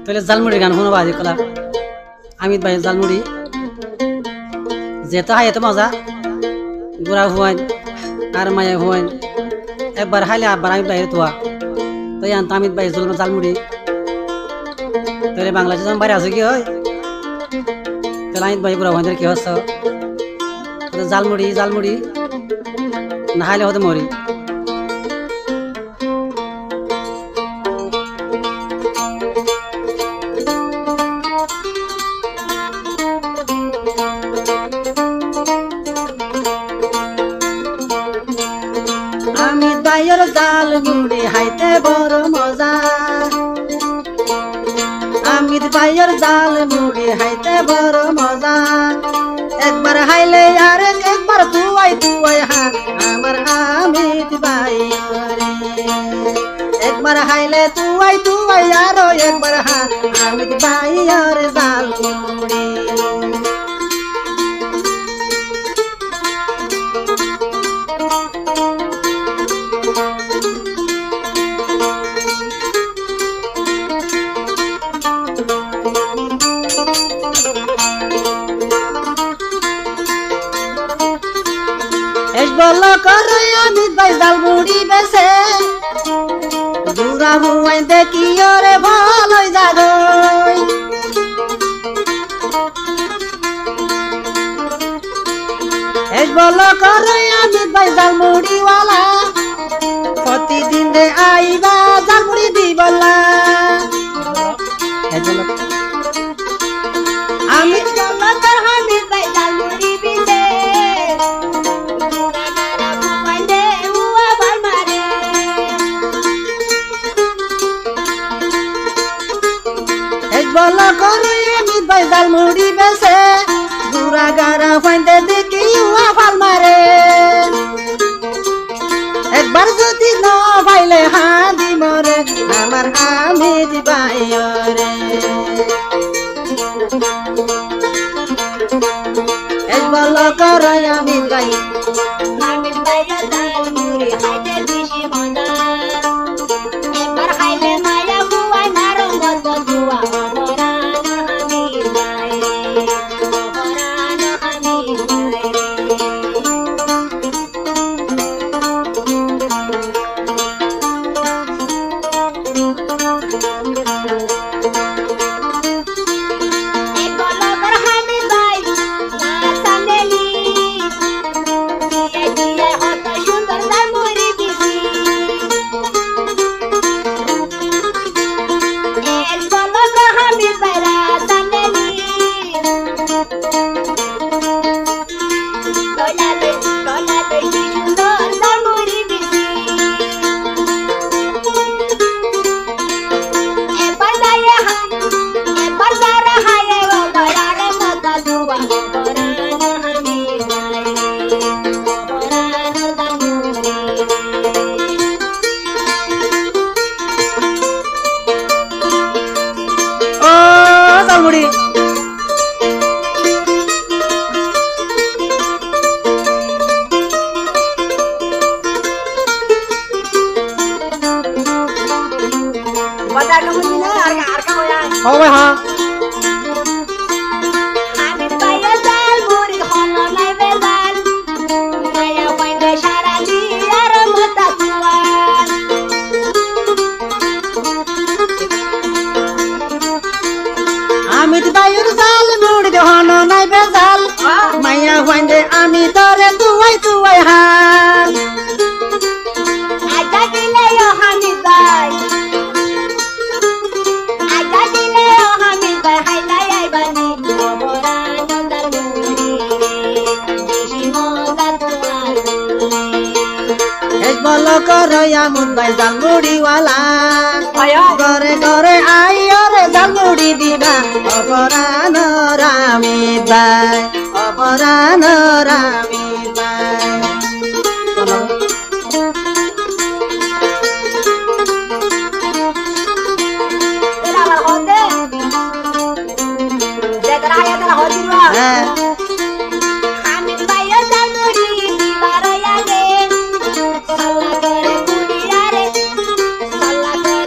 তাহলে জালমুড়ির গান শুনবা আজি কলা আমিত ভাই জালমুড়ি যেটা হাই এত মজা বুড়া হুয়াইন আর মায়া হুয়াইন একবার হাইলে আবার আমিত ভাইয়ের তোয়া তাই আনতো আমিত ভাই জালমুড়ি তাহলে বাংলাদেশে যখন বাইরে আছে কি হয় তাহলে আমিত ভাই বুড়া হুয়াইনের কি হচ্ছে জালমুড়ি জালমুড়ি না হাইলে হতে মরি আমিত ভাইয়ের জালমুড়ি হাইতে বড় মজা আমিত ভাইয়ের জালমুড়ি হাইতে বড় মজা একবার হাইলে আর একবার তুয়াই তুয়াই হা আমার আমিত ভাইয়ের একবার হাইলে তুয়াই তুয়াই আরো একবার হা আমিত ভাইয়ের জালমুড়ি বলো করে আমিত ভাই জালমুড়ি বেছে বুড়া হুয়াই দেখি ওরে ভালোই জাগই এস বলো করে আমিত ভাই জালমুড়িওয়ালা প্রতিদিন রে আইবা জালমুড়ি দিবলা আমি বলো তোর আমিত ভাই জালমুড়ি বিছে বলো করে আমিত ভাই জালমুড়ি বেছে বুড়া গারা ফাইন্দে দেখি উয়া ফাল মারে একবার যদি ন পাইলে হাদি মরে আমার আমিত ভাইরে এক বলো করে আমিত ভাই জালমুড়ি খাইতে বেশি মজা একবার খাইলে মায়া বুয়াই মারো মত দুয়া Oh, हाँ आमित भाइया জালমুড়ি হলো নাই বেজাল মায়া পাইন্দে সারা দিয়ার মতা তুয়ার আমিত ভাইয়ের জালমুড়ি হলো নাই বেজাল মায়া পাইন্দে আমি তোরে তুয়াই তুয়াই হাল আজা দিলে আমিত ভাই বলো করে আমিত ভাই জালমুড়িওয়ালা ঘরে ঘরে আইও রে জালমুড়ি দিবা অপরাণ আমিত ভাই অপরাণ আমিত ভাই আমিত ভাইয়া জালমুড়ি দিবার আগে সাল্লা করে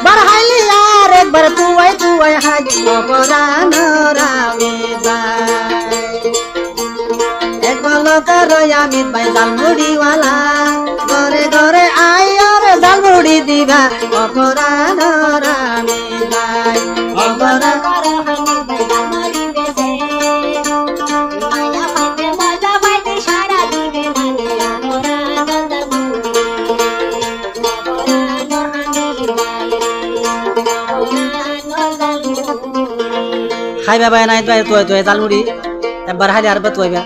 বাড়াইলি আর একবার তুয়াই হাই অপরানোর আমিত ভাই এক বলকার আমিত ভাই জালমুড়িওয়ালা ঘরে ঘরে আয় আর জালমুড়ি দিবা অপরানোর আমিত ভাই অপরানোর আমিত ভাই জালমুড়ি বেচে মায়া পাইতে মজা পাইতে সারা দিবে মানে অপরানোর খাইবা বাই নাই তুই জালমুড়ি একবার হাইলে আর তুইবা